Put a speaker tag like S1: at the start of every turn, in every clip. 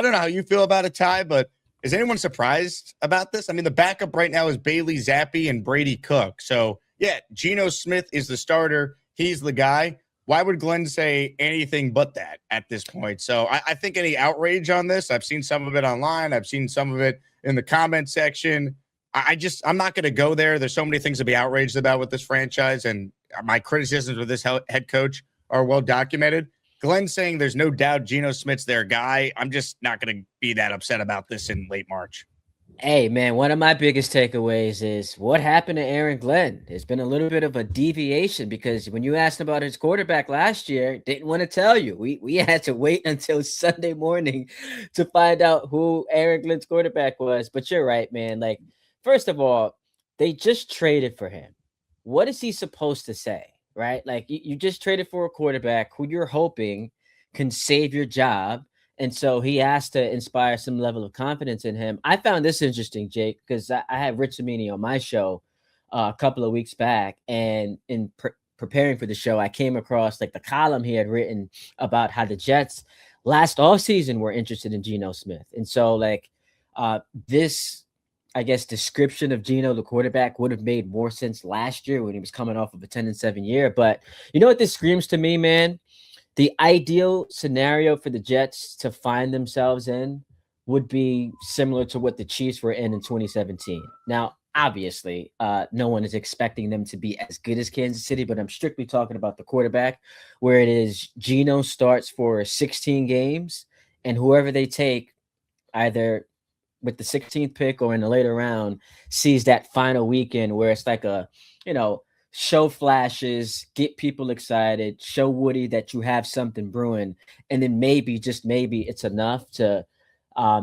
S1: don't know how you feel about it, Ty, but is anyone surprised about this? I mean, the backup right now is Bailey Zappi and Brady Cook. So, yeah, Geno Smith is the starter. He's the guy. Why would Glenn say anything but that at this point? So I think any outrage on this, I've seen some of it online. I've seen some of it in the comment section. I'm not going to go there. There's so many things to be outraged about with this franchise, and my criticisms of this head coach are well documented. Glenn saying there's no doubt Geno Smith's their guy. I'm just not going to be that upset about this in late March.
S2: Hey, man, one of my biggest takeaways is what happened to Aaron Glenn. There's been a little bit of a deviation because when you asked about his quarterback last year, didn't want to tell you. We had to wait until Sunday morning to find out who Aaron Glenn's quarterback was. But you're right, man. Like, first of all, they just traded for him. What is he supposed to say, right? Like, you just traded for a quarterback who you're hoping can save your job. And so he has to inspire some level of confidence in him. I found this interesting, Jake, because I had Rich Amini on my show a couple of weeks back. And in preparing for the show, I came across like the column he had written about how the Jets last offseason were interested in Geno Smith. And so like this, I guess, description of Geno, the quarterback, would have made more sense last year when he was coming off of a 10-7 year. But you know what this screams to me, man? The ideal scenario for the Jets to find themselves in would be similar to what the Chiefs were in 2017. Now, obviously, no one is expecting them to be as good as Kansas City, but I'm strictly talking about the quarterback, where it is Geno starts for 16 games, and whoever they take, either with the 16th pick or in the later round, sees that final weekend where it's like a, show flashes, get people excited, show Woody that you have something brewing, and then maybe, just maybe, it's enough to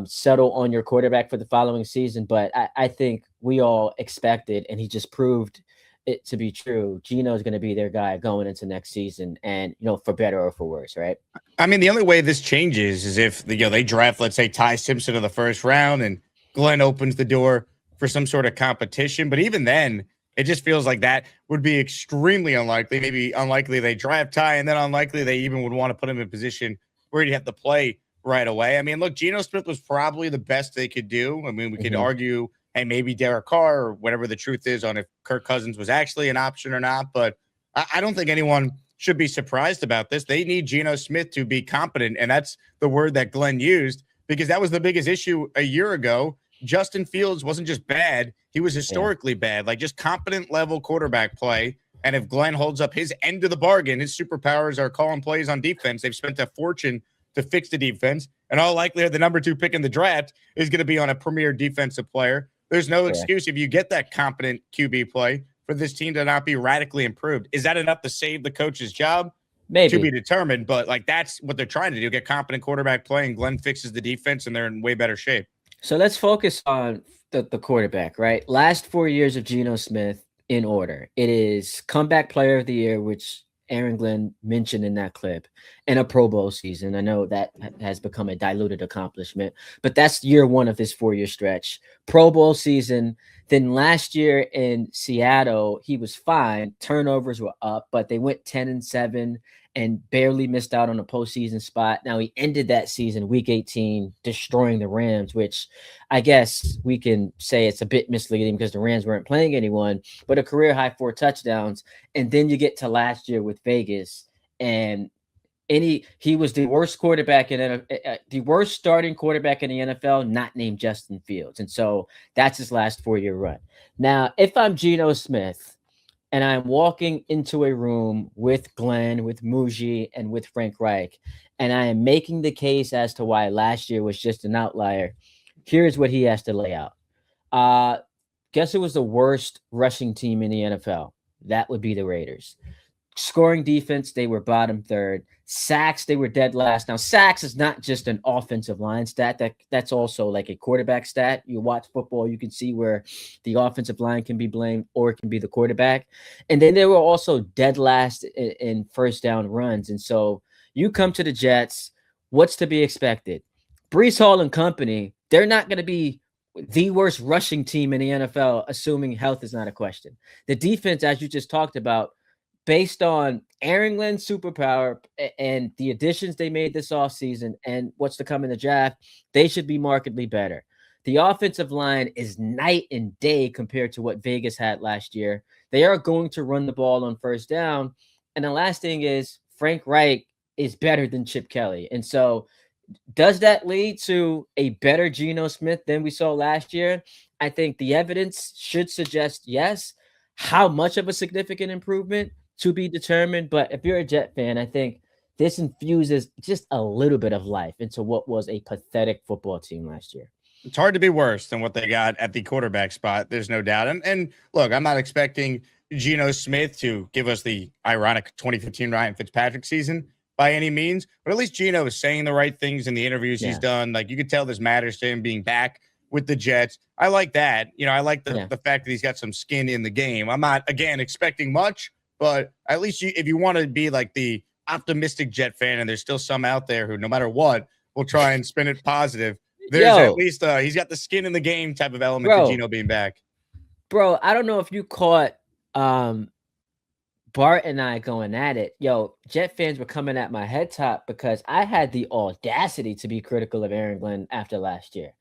S2: settle on your quarterback for the following season. But I think we all expected, and he just proved it to be true, Geno is going to be their guy going into next season, and, for better or for worse, right?
S1: I mean, the only way this changes is if they draft, let's say, Ty Simpson in the first round, and Glenn opens the door for some sort of competition. But even then, it just feels like that would be extremely unlikely. Maybe unlikely they draft Ty, and then unlikely they even would want to put him in a position where he'd have to play right away. I mean, look, Geno Smith was probably the best they could do. I mean, we could argue, hey, maybe Derek Carr or whatever the truth is on if Kirk Cousins was actually an option or not. But I don't think anyone should be surprised about this. They need Geno Smith to be competent, and that's the word that Glenn used, because that was the biggest issue a year ago. Justin Fields wasn't just bad, he was historically bad, like just competent level quarterback play. And if Glenn holds up his end of the bargain, his superpowers are calling plays on defense. They've spent a fortune to fix the defense, and all likelihood the number 2 pick in the draft is going to be on a premier defensive player. There's no excuse if you get that competent QB play for this team to not be radically improved. Is that enough to save the coach's job?
S2: Maybe.
S1: To be determined, but like that's what they're trying to do, get competent quarterback play, and Glenn fixes the defense, and they're in way better shape.
S2: So let's focus on the quarterback, right? Last 4 years of Geno Smith in order. It is comeback player of the year, which Aaron Glenn mentioned in that clip, and a Pro Bowl season. I know that has become a diluted accomplishment, but that's year one of this 4-year stretch. Pro Bowl season. Then last year in Seattle, he was fine. Turnovers were up, but they went 10-7 and barely missed out on a postseason spot. Now he ended that season, week 18, destroying the Rams, which I guess we can say it's a bit misleading because the Rams weren't playing anyone, but a career high 4 touchdowns. And then you get to last year with Vegas, and he was the worst quarterback the worst starting quarterback in the NFL, not named Justin Fields. And so that's his last 4-year run. Now, if I'm Geno Smith, and I'm walking into a room with Glenn, with Muji, and with Frank Reich, and I am making the case as to why last year was just an outlier, here's what he has to lay out. Guess who was the worst rushing team in the NFL? That would be the Raiders. Scoring defense, they were bottom 3rd. Sacks, they were dead last. Now, sacks is not just an offensive line stat. That's also like a quarterback stat. You watch football, you can see where the offensive line can be blamed or it can be the quarterback. And then they were also dead last in first down runs. And so you come to the Jets, what's to be expected? Breece Hall and company, they're not going to be the worst rushing team in the NFL, assuming health is not a question. The defense, as you just talked about, based on Aaron Glenn's superpower and the additions they made this offseason and what's to come in the draft, they should be markedly better. The offensive line is night and day compared to what Vegas had last year. They are going to run the ball on first down. And the last thing is Frank Reich is better than Chip Kelly. And so does that lead to a better Geno Smith than we saw last year? I think the evidence should suggest yes. How much of a significant improvement to be determined? But if you're a Jet fan, I think this infuses just a little bit of life into what was a pathetic football team last year.
S1: It's hard to be worse than what they got at the quarterback spot. There's no doubt. And look, I'm not expecting Geno Smith to give us the ironic 2015 Ryan Fitzpatrick season by any means, but at least Geno is saying the right things in the interviews he's done. Like, you could tell this matters to him being back with the Jets. I like that. You know, I like the fact that he's got some skin in the game. I'm not, again, expecting much, but at least if you want to be like the optimistic Jet fan, and there's still some out there who, no matter what, will try and spin it positive. There's at least he's got the skin in the game type of element to Geno being back.
S2: Bro, I don't know if you caught Bart and I going at it. Yo, Jet fans were coming at my head top because I had the audacity to be critical of Aaron Glenn after last year.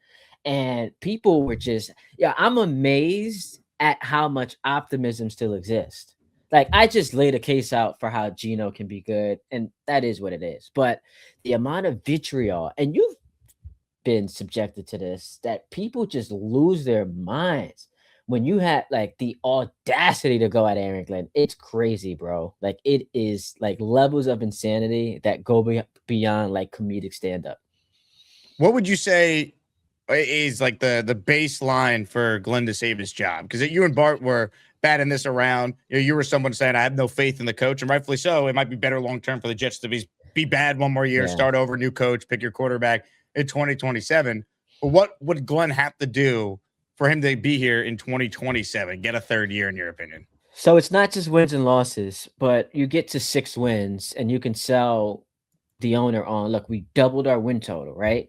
S2: And people were just, I'm amazed at how much optimism still exists. Like, I just laid a case out for how Geno can be good, and that is what it is. But the amount of vitriol, and you've been subjected to this, that people just lose their minds when you had like the audacity to go at Aaron Glenn. It's crazy, bro. Like, it is like levels of insanity that go beyond like comedic stand-up.
S1: What would you say is like the baseline for Glenn to save his job? Because you and Bart were batting this around. You were someone saying, I have no faith in the coach, and rightfully so. It might be better long-term for the Jets to be bad one more year, start over, new coach, pick your quarterback in 2027. But what would Glenn have to do for him to be here in 2027, get a third year, in your opinion?
S2: So it's not just wins and losses, but you get to 6 wins and you can sell the owner on, look, we doubled our win total, right?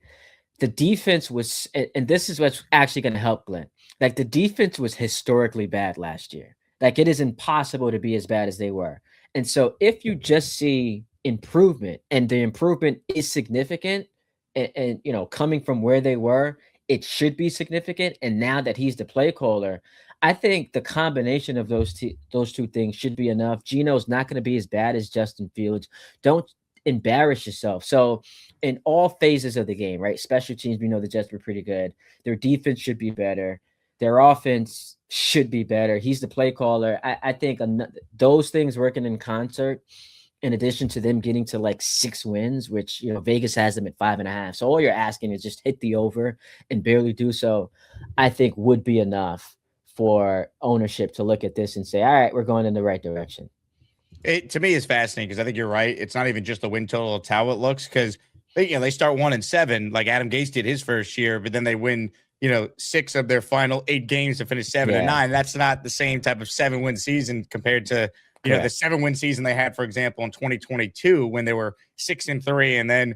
S2: The defense was, and this is what's actually going to help Glenn. Like, the defense was historically bad last year. Like, it is impossible to be as bad as they were. And so if you just see improvement, and the improvement is significant, and you know, coming from where they were, it should be significant. And now that he's the play caller, I think the combination of those two things should be enough. Geno's not going to be as bad as Justin Fields. Don't embarrass yourself. So in all phases of the game, right? Special teams, we know the Jets were pretty good. Their defense should be better. Their offense should be better. He's the play caller. I think those things working in concert, in addition to them getting to like 6 wins, which, you know, Vegas has them at 5.5. So all you're asking is just hit the over and barely do so, I think would be enough for ownership to look at this and say, all right, we're going in the right direction.
S1: It, to me, is fascinating because I think you're right. It's not even just the win total, it's how it looks, because they start 1-7 like Adam Gase did his first year, but then they win, 6 of their final 8 games to finish 7-9. That's not the same type of 7-win season compared to the 7-win season they had, for example, in 2022 when they were 6-3 and then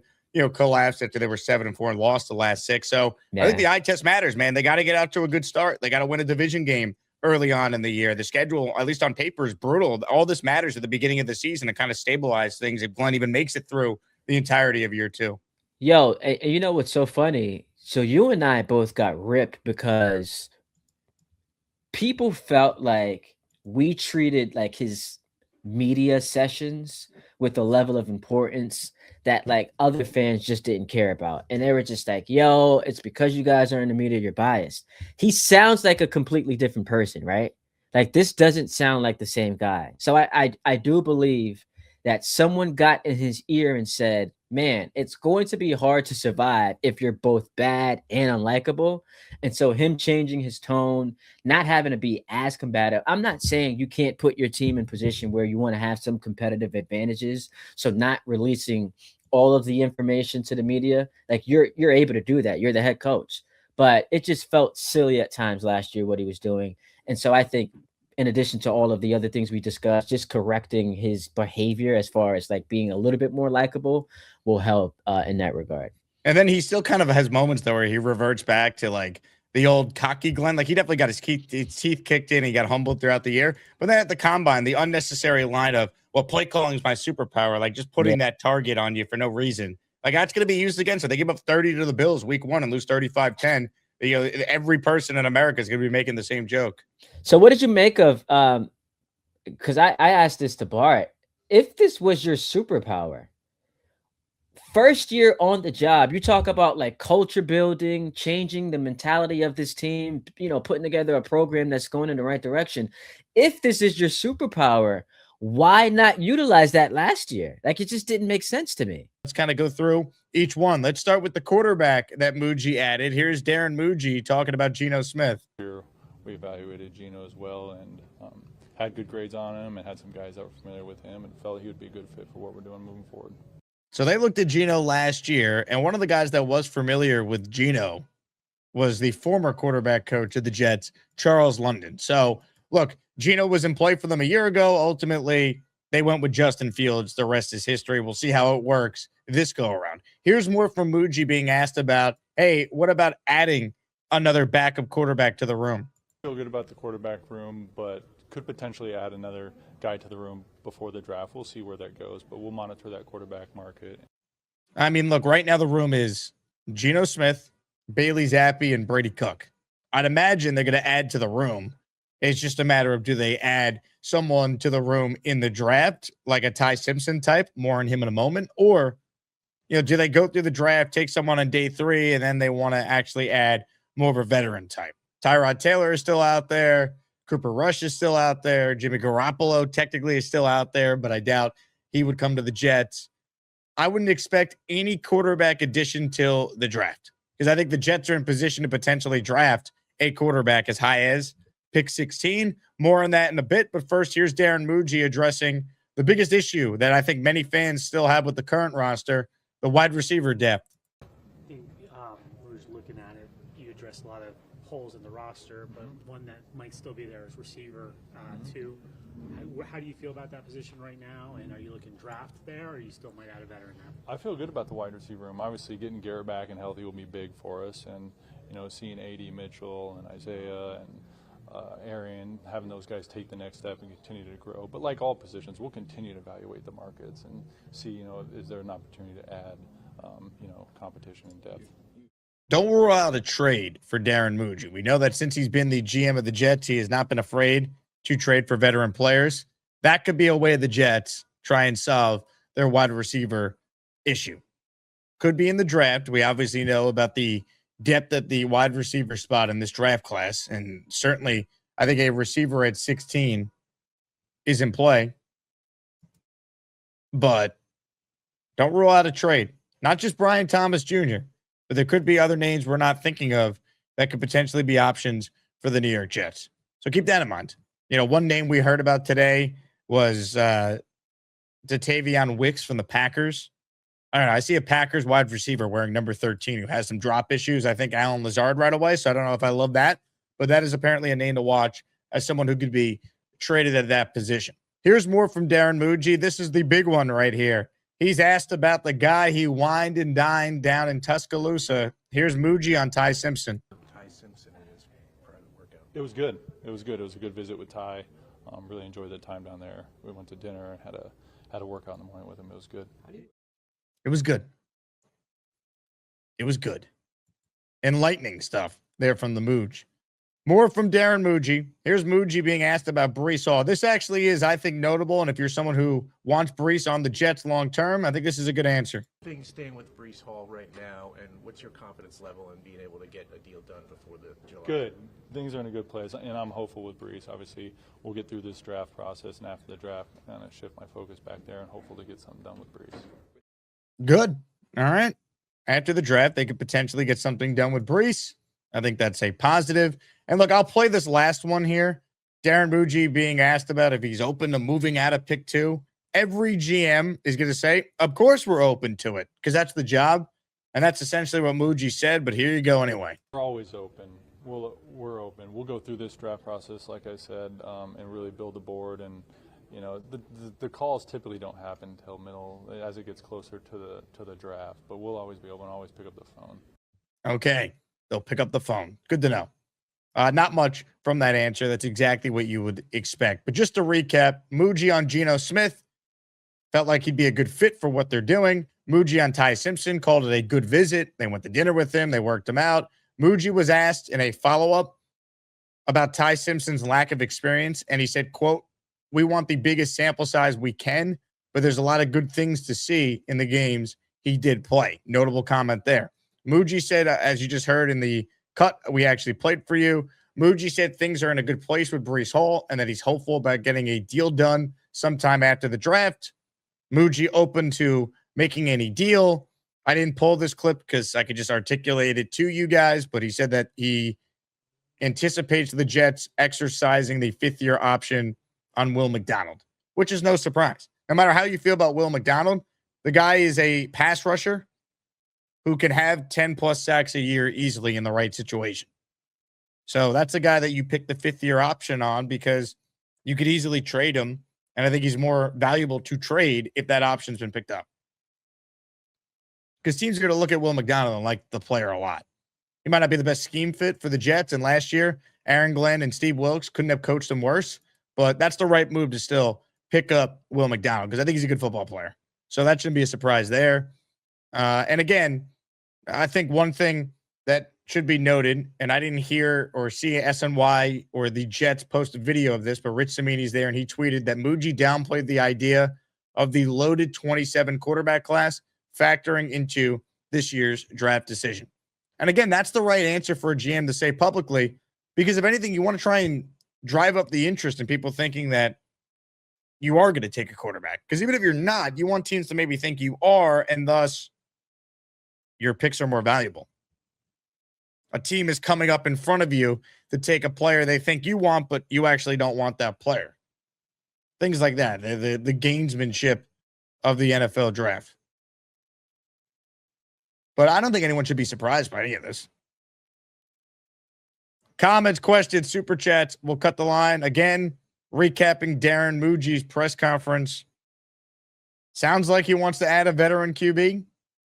S1: collapsed after they were 7-4 and lost the last 6. So I think the eye test matters, man. They got to get out to a good start. They got to win a division game early on in the year. The schedule, at least on paper, is brutal. All this matters at the beginning of the season to kind of stabilize things if Glenn even makes it through the entirety of year 2.
S2: Yo, and you know what's so funny? So you and I both got ripped because people felt like we treated like his media sessions with a level of importance that like other fans just didn't care about. And they were just like, yo, it's because you guys are in the media, you're biased. He sounds like a completely different person, right? Like, this doesn't sound like the same guy. So I do believe that someone got in his ear and said, man, it's going to be hard to survive if you're both bad and unlikable. And so him changing his tone, not having to be as combative. I'm not saying you can't put your team in position where you want to have some competitive advantages. So not releasing all of the information to the media, like you're able to do that. You're the head coach. But it just felt silly at times last year what he was doing. And so I think, in addition to all of the other things we discussed, just correcting his behavior as far as like being a little bit more likable will help in that regard.
S1: And then he still kind of has moments though where he reverts back to like the old cocky Glenn. Like he definitely got his teeth kicked in. He got humbled throughout the year. But then at the combine, the unnecessary line of, well, play calling is my superpower, like just
S2: Yeah.
S1: putting that target on you for no reason. Like that's going to be used against it. They give up 30 to the Bills week 1 and lose 35-10. You know, every person in America is going to be making the same joke.
S2: So what did you make of because I asked this to Bart. If this was your superpower, first year on the job, you talk about like culture building, changing the mentality of this team, you know, putting together a program that's going in the right direction. If this is your superpower, why not utilize that last year? Like it just didn't make sense to me.
S1: Let's kind of go through each one. Let's start with the quarterback that Muji added. Here's Darren Muji talking about Geno Smith.
S3: We evaluated Geno as well and had good grades on him and had some guys that were familiar with him and felt he would be a good fit for what we're doing moving forward.
S1: So they looked at Geno last year, and one of the guys that was familiar with Geno was the former quarterback coach of the Jets, Charles London. So look, Geno was in play for them a year ago. Ultimately, they went with Justin Fields. The rest is history. We'll see how it works this go around. Here's more from Muji being asked about, hey, what about adding another backup quarterback to the room?
S3: Feel good about the quarterback room, but could potentially add another guy to the room before the draft. We'll see where that goes, but we'll monitor that quarterback market.
S1: I mean, look, right now the room is Geno Smith, Bailey Zappi, and Brady Cook. I'd imagine they're going to add to the room. It's just a matter of, do they add someone to the room in the draft, like a Ty Simpson type, more on him in a moment, or, you know, do they go through the draft, take someone on day 3, and then they want to actually add more of a veteran type? Tyrod Taylor is still out there. Cooper Rush is still out there. Jimmy Garoppolo technically is still out there, but I doubt he would come to the Jets. I wouldn't expect any quarterback addition till the draft, because I think the Jets are in position to potentially draft a quarterback as high as pick 16. More on that in a bit, but first, here's Darren Muji addressing the biggest issue that I think many fans still have with the current roster, the wide receiver depth.
S4: I think we're just looking at it. You addressed a lot of holes in the roster, but one that might still be there is receiver too. How do you feel about that position right now? And are you looking draft there, or you still might add a veteran there?
S3: I feel good about the wide receiver room. Obviously, getting Garrett back and healthy will be big for us, and you know, seeing AD Mitchell and Isaiah and Arian, having those guys take the next step and continue to grow. But like all positions, we'll continue to evaluate the markets and see, you know, is there an opportunity to add, you know, competition and depth.
S1: Don't rule out a trade for Darren Muji. We know that since he's been the GM of the Jets, he has not been afraid to trade for veteran players. That could be a way the Jets try and solve their wide receiver issue. Could be in the draft. We obviously know about the depth at the wide receiver spot in this draft class, and certainly I think a receiver at 16 is in play. But don't rule out a trade. Not just Brian Thomas Jr., but there could be other names we're not thinking of that could potentially be options for the New York Jets. So keep that in mind. You know, one name we heard about today was Dotavion Wicks from the Packers. I don't know. I see a Packers wide receiver wearing number 13 who has some drop issues. I think Alan Lazard right away. So I don't know if I love that, but that is apparently a name to watch as someone who could be traded at that position. Here's more from Darren Muji. This is the big one right here. He's asked about the guy he wined and dined down in Tuscaloosa. Here's Muji on Ty Simpson.
S5: Ty Simpson in his private workout.
S3: It was good. It was good. It was a good visit with Ty. Really enjoyed the time down there. We went to dinner and had a workout in the morning with him. It was good.
S1: It was good. It was good. Enlightening stuff there from the Muji. More from Darren Muji. Here's Muji being asked about Breece Hall. This actually is, I think, notable. And if you're someone who wants Breece on the Jets long term, I think this is a good answer.
S5: Things staying with Breece Hall right now, and what's your confidence level in being able to get a deal done before the July?
S3: Good. Things are in a good place, and I'm hopeful with Breece. Obviously, we'll get through this draft process, and after the draft, kind of shift my focus back there and hopeful to get something done with Breece.
S1: Good. All right. After the draft, they could potentially get something done with Breece. I think that's a positive. And look, I'll play this last one here. Darren Muji being asked about if he's open to moving out of pick 2. Every GM is going to say, of course we're open to it, because that's the job. And that's essentially what Muji said, but here you go anyway.
S3: We're always open. We're open. We'll go through this draft process, like I said, and really build the board. And, you know, the calls typically don't happen until middle, as it gets closer to the draft. But we'll always be open, always pick up the phone.
S1: Okay. they'll pick up the phone. Good to know. Not much from that answer. That's exactly what you would expect. But just to recap, Muji on Geno Smith felt like he'd be a good fit for what they're doing. Muji on Ty Simpson called it a good visit. They went to dinner with him. They worked him out. Muji was asked in a follow-up about Ty Simpson's lack of experience, and he said, quote, "We want the biggest sample size we can, but there's a lot of good things to see in the games he did play." Notable comment there. Muji said, as you just heard in the cut we actually played for you, Muji said things are in a good place with Breece Hall and that he's hopeful about getting a deal done sometime after the draft. Muji open to making any deal. I didn't pull this clip because I could just articulate it to you guys, but he said that he anticipates the Jets exercising the fifth-year option on Will McDonald, which is no surprise. No matter how you feel about Will McDonald, the guy is a pass rusher who can have 10-plus sacks a year easily in the right situation. So that's a guy that you pick the fifth-year option on because you could easily trade him, and I think he's more valuable to trade if that option's been picked up. Because teams are going to look at Will McDonald and like the player a lot. He might not be the best scheme fit for the Jets, and last year, Aaron Glenn and Steve Wilkes couldn't have coached him worse, but that's the right move to still pick up Will McDonald because I think he's a good football player. So that shouldn't be a surprise there. And again, I think one thing that should be noted, and I didn't hear or see SNY or the Jets post a video of this, but Rich Cimini's there, and he tweeted that Muji downplayed the idea of the loaded 27 quarterback class factoring into this year's draft decision. And again, that's the right answer for a GM to say publicly, because if anything, you want to try and drive up the interest in people thinking that you are going to take a quarterback. Because even if you're not, you want teams to maybe think you are, and thus your picks are more valuable. A team is coming up in front of you to take a player they think you want, but you actually don't want that player. Things like that, the gamesmanship of the NFL draft. But I don't think anyone should be surprised by any of this. Comments, questions, super chats. We'll cut the line. Again, recapping Darren Mougey's press conference. Sounds like he wants to add a veteran QB,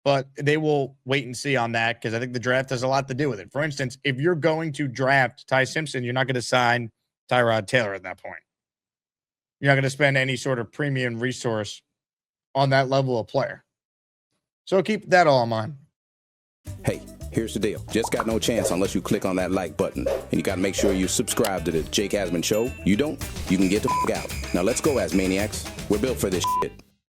S1: but they will wait and see on that because I think the draft has a lot to do with it. For instance, if you're going to draft Ty Simpson, you're not going to sign Tyrod Taylor at that point. You're not going to spend any sort of premium resource on that level of player. So keep that all in mind.
S6: Hey, here's the deal. Just got no chance unless you click on that like button. And you got to make sure you subscribe to the Jake Asman Show. You don't, you can get the f*** out. Now let's go, ASMANIACs. We're built for this shit.